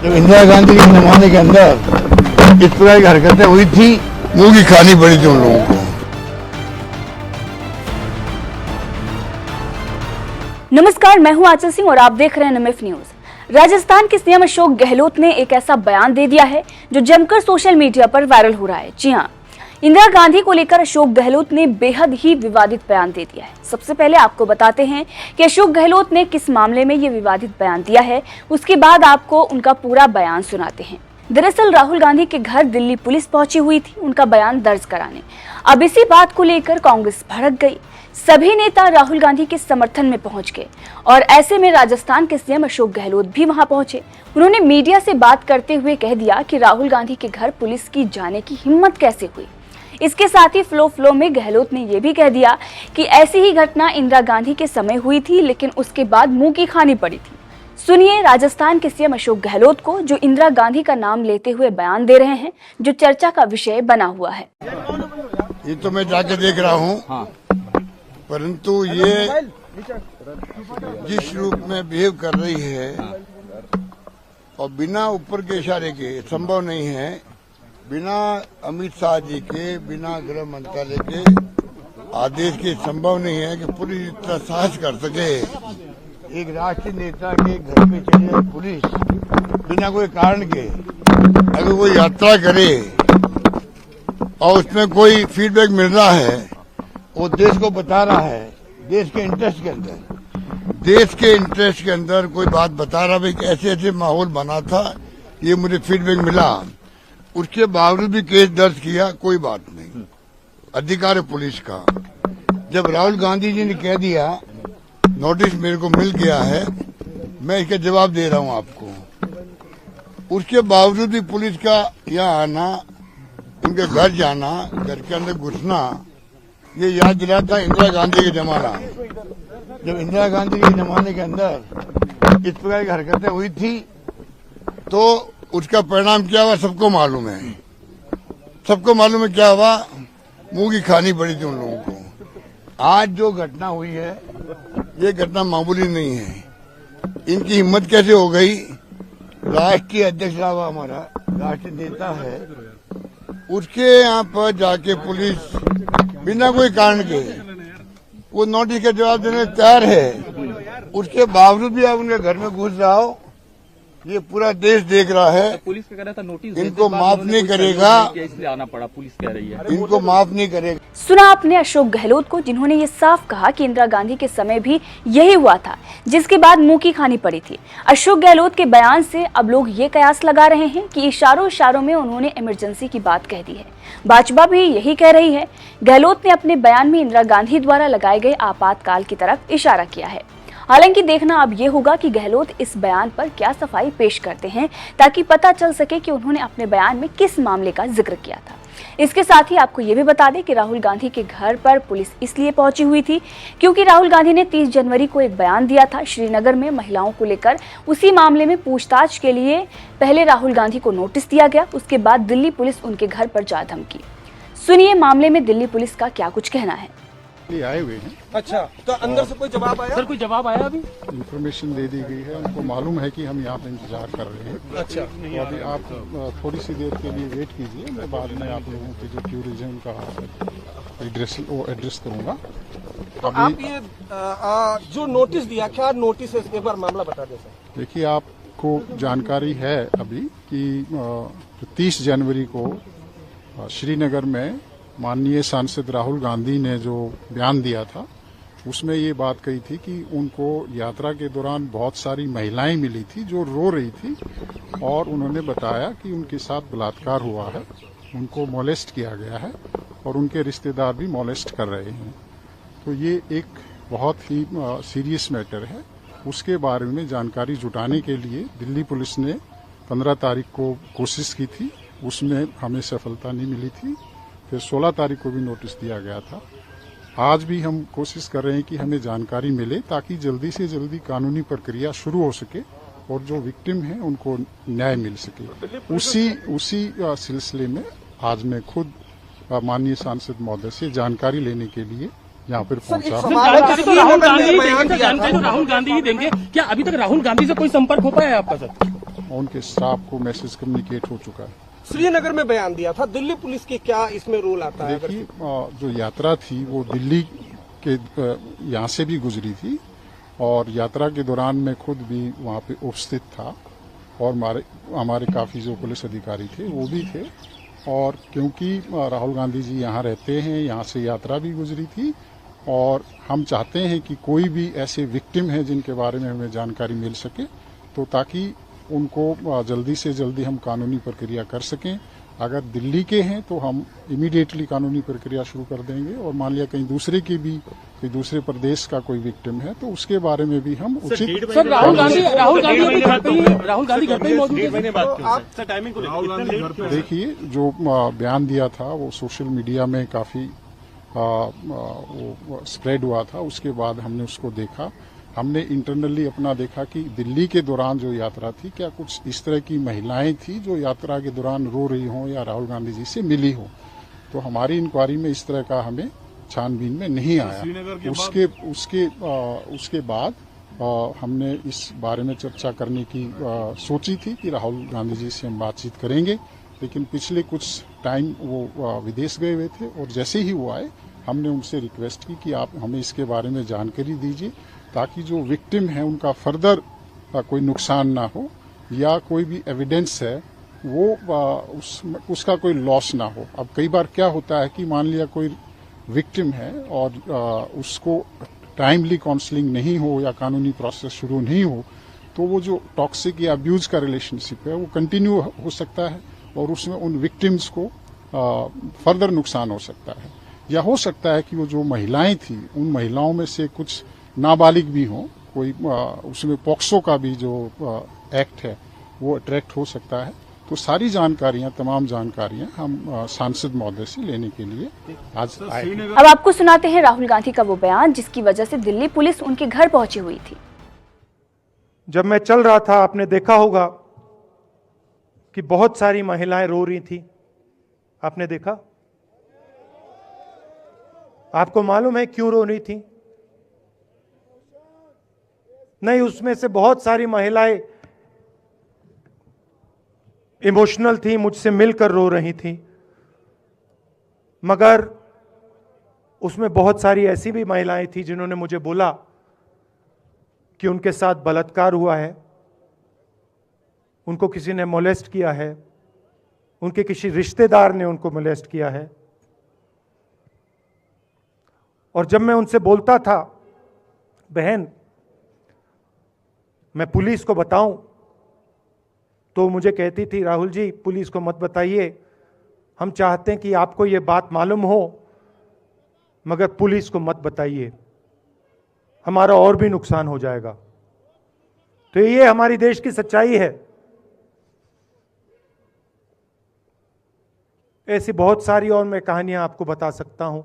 जब इंदिरा गांधी के जमाने के अंदर इस तरह की हरकतें हुई थी, मुंह की खानी पड़ी थी उन लोगों को। नमस्कार, मैं हूं आंचल सिंह और आप देख रहे हैं नमिफ न्यूज। राजस्थान के सीएम अशोक गहलोत ने एक ऐसा बयान दे दिया है जो जमकर सोशल मीडिया पर वायरल हो रहा है। जी हां, इंदिरा गांधी को लेकर अशोक गहलोत ने बेहद ही विवादित बयान दे दिया है। सबसे पहले आपको बताते हैं कि अशोक गहलोत ने किस मामले में ये विवादित बयान दिया है, उसके बाद आपको उनका पूरा बयान सुनाते हैं। दरअसल राहुल गांधी के घर दिल्ली पुलिस पहुंची हुई थी उनका बयान दर्ज कराने। अब इसी बात को लेकर कांग्रेस भड़क गई। सभी नेता राहुल गांधी के समर्थन में पहुंच गए और ऐसे में राजस्थान के सीएम अशोक गहलोत भी वहां पहुंचे। उन्होंने मीडिया से बात करते हुए कह दिया कि राहुल गांधी के घर पुलिस की जाने की हिम्मत कैसे हुई। इसके साथ ही फ्लो में गहलोत ने यह भी कह दिया कि ऐसी ही घटना इंदिरा गांधी के समय हुई थी, लेकिन उसके बाद मुंह की खानी पड़ी थी। सुनिए राजस्थान के सीएम अशोक गहलोत को, जो इंदिरा गांधी का नाम लेते हुए बयान दे रहे हैं, जो चर्चा का विषय बना हुआ है। ये तो मैं जाके देख रहा हूँ, परंतु ये जिस रूप में बिहेव कर रही है और बिना ऊपर के इशारे के संभव नहीं है, बिना अमित शाह जी के, बिना गृह मंत्रालय के आदेश के संभव नहीं है कि पुलिस इतना साहस कर सके। एक राष्ट्रीय नेता के घर पे चली जाए पुलिस बिना कोई कारण के, अगर कोई यात्रा करे और उसमें कोई फीडबैक मिल रहा है, वो देश को बता रहा है, देश के इंटरेस्ट के अंदर कोई बात बता रहा है कि ऐसे ऐसे माहौल बना था, ये मुझे फीडबैक मिला, उसके बावजूद भी केस दर्ज किया, कोई बात नहीं, अधिकार है पुलिस का। जब राहुल गांधी जी ने कह दिया, नोटिस मेरे को मिल गया है, मैं इसका जवाब दे रहा हूं आपको, उसके बावजूद भी पुलिस का यहाँ आना, उनके घर जाना, घर के अंदर घुसना, ये याद दिलाता इंदिरा गांधी के जमाना। जब इंदिरा गांधी के जमाने के अंदर इस प्रकार की हरकतें हुई थी, तो उसका परिणाम क्या हुआ सबको मालूम है। सबको मालूम है क्या हुआ, मुंह की खानी पड़ी थी उन लोगों को। आज जो घटना हुई है, ये घटना मामूली नहीं है। इनकी हिम्मत कैसे हो गई, राष्ट्रीय अध्यक्ष रहा हमारा राष्ट्रीय नेता है, उसके यहाँ पर जाके पुलिस बिना कोई कारण के वो नोटिस का जवाब देने तैयार है, उसके बावजूद भी आप उनके घर में घुस रहा हो, ये पूरा देश देख रहा है। पुलिस का कह रहा था नोटिस इनको माफ नहीं करेगा, इसलिए आना पड़ा, पुलिस कह रही है इनको माफ नहीं करेगा। सुना आपने अशोक गहलोत को, जिन्होंने ये साफ कहा कि इंदिरा गांधी के समय भी यही हुआ था, जिसके बाद मुंह की खानी पड़ी थी। अशोक गहलोत के बयान से अब लोग ये कयास लगा रहे हैं कि इशारों में उन्होंने इमरजेंसी की बात कह दी है। भाजपा भी यही कह रही है। गहलोत ने अपने बयान में इंदिरा गांधी द्वारा लगाए गए आपातकाल की तरफ इशारा किया है। हालांकि देखना अब ये होगा कि गहलोत इस बयान पर क्या सफाई पेश करते हैं, ताकि पता चल सके कि उन्होंने अपने बयान में किस मामले का जिक्र किया था। इसके साथ ही आपको ये भी बता दें कि राहुल गांधी के घर पर पुलिस इसलिए पहुंची हुई थी क्योंकि राहुल गांधी ने 30 जनवरी को एक बयान दिया था श्रीनगर में महिलाओं को लेकर। उसी मामले में पूछताछ के लिए पहले राहुल गांधी को नोटिस दिया गया, उसके बाद दिल्ली पुलिस उनके घर पर जा धमकी। सुनिए मामले में दिल्ली पुलिस का क्या कुछ कहना है। आए हुए हैं। अच्छा, तो अंदर से कोई जवाब आया? सर कोई जवाब आया अभी? इन्फॉर्मेशन दे दी गई है, उनको मालूम है कि हम यहाँ पे इंतजार कर रहे हैं। अच्छा, तो अभी आप थोड़ी सी देर के लिए वेट कीजिए, मैं बाद में आप लोगों के जो क्यूरीज हैं उनका एड्रेस करूँगा। तो आप ये जो नोटिस दिया, क्या नोटिस है, एक बार मामला बता दें सर। देखिए, आपको जानकारी है अभी कि 30 जनवरी को श्रीनगर में माननीय सांसद राहुल गांधी ने जो बयान दिया था, उसमें ये बात कही थी कि उनको यात्रा के दौरान बहुत सारी महिलाएं मिली थी जो रो रही थी और उन्होंने बताया कि उनके साथ बलात्कार हुआ है, उनको मोलेस्ट किया गया है और उनके रिश्तेदार भी मोलेस्ट कर रहे हैं। तो ये एक बहुत ही सीरियस मैटर है। उसके बारे में जानकारी जुटाने के लिए दिल्ली पुलिस ने 15 तारीख को कोशिश की थी, उसमें हमें सफलता नहीं मिली थी। फिर 16 तारीख को भी नोटिस दिया गया था। आज भी हम कोशिश कर रहे हैं कि हमें जानकारी मिले ताकि जल्दी से जल्दी कानूनी प्रक्रिया शुरू हो सके और जो विक्टिम हैं उनको न्याय मिल सके। उसी सिलसिले में आज मैं खुद माननीय सांसद महोदय से जानकारी लेने के लिए यहाँ पर पहुंचा। राहुल गांधी ही देंगे क्या? अभी तक राहुल गांधी से कोई संपर्क हो पाया है आपका सर? और उनके स्टाफ को मैसेज कम्युनिकेट हो चुका है। श्रीनगर में बयान दिया था, दिल्ली पुलिस की क्या इसमें रोल आता है? देखिए, जो यात्रा थी वो दिल्ली के यहाँ से भी गुजरी थी और यात्रा के दौरान मैं खुद भी वहाँ पे उपस्थित था और हमारे काफ़ी जो पुलिस अधिकारी थे वो भी थे। और क्योंकि राहुल गांधी जी यहाँ रहते हैं, यहाँ से यात्रा भी गुजरी थी और हम चाहते हैं कि कोई भी ऐसे विक्टिम हैं जिनके बारे में हमें जानकारी मिल सके, तो ताकि उनको जल्दी से जल्दी हम कानूनी प्रक्रिया कर सकें। अगर दिल्ली के हैं तो हम इमीडिएटली कानूनी प्रक्रिया शुरू कर देंगे और मान लिया कहीं दूसरे की भी कोई दूसरे प्रदेश का कोई विक्टिम है तो उसके बारे में भी हम उचित। सर राहुल गांधी घर पे ही मौजूद है। देखिए, जो बयान दिया था वो सोशल मीडिया में काफी वो स्प्रेड हुआ था। उसके बाद हमने उसको देखा, हमने इंटरनली अपना देखा कि दिल्ली के दौरान जो यात्रा थी क्या कुछ इस तरह की महिलाएं थी जो यात्रा के दौरान रो रही हों या राहुल गांधी जी से मिली हो। तो हमारी इंक्वायरी में इस तरह का हमें छानबीन में नहीं आया। उसके बाद हमने इस बारे में चर्चा करने की सोची थी कि राहुल गांधी जी से हम बातचीत करेंगे, लेकिन पिछले कुछ टाइम वो विदेश गए हुए थे और जैसे ही वो आए हमने उनसे रिक्वेस्ट की कि आप हमें इसके बारे में जानकारी दीजिए ताकि जो विक्टिम है उनका फर्दर कोई नुकसान ना हो या कोई भी एविडेंस है वो उसका कोई लॉस ना हो। अब कई बार क्या होता है कि मान लिया कोई विक्टिम है और उसको टाइमली काउंसलिंग नहीं हो या कानूनी प्रोसेस शुरू नहीं हो तो वो जो टॉक्सिक या अब्यूज का रिलेशनशिप है वो कंटिन्यू हो सकता है और उसमें उन विक्टिम्स को फर्दर नुकसान हो सकता है। या हो सकता है कि वो जो महिलाएं थी उन महिलाओं में से कुछ नाबालिग भी हों, कोई उसमें पॉक्सो का भी जो एक्ट है वो अट्रैक्ट हो सकता है। तो सारी जानकारियां, तमाम जानकारियां हम सांसद महोदय से लेने के लिए आज आए। अब आपको सुनाते हैं राहुल गांधी का वो बयान जिसकी वजह से दिल्ली पुलिस उनके घर पहुंची हुई थी। जब मैं चल रहा था आपने देखा होगा कि बहुत सारी महिलाएं रो रही थी। आपने देखा? आपको मालूम है क्यों रो रही थी? नहीं, उसमें से बहुत सारी महिलाएं इमोशनल थी, मुझसे मिलकर रो रही थी, मगर उसमें बहुत सारी ऐसी भी महिलाएं थी जिन्होंने मुझे बोला कि उनके साथ बलात्कार हुआ है, उनको किसी ने मोलेस्ट किया है, उनके किसी रिश्तेदार ने उनको मोलेस्ट किया है। और जब मैं उनसे बोलता था बहन मैं पुलिस को बताऊं, तो मुझे कहती थी राहुल जी पुलिस को मत बताइए, हम चाहते हैं कि आपको ये बात मालूम हो मगर पुलिस को मत बताइए, हमारा और भी नुकसान हो जाएगा। तो ये हमारी देश की सच्चाई है। ऐसी बहुत सारी और मैं कहानियां आपको बता सकता हूं।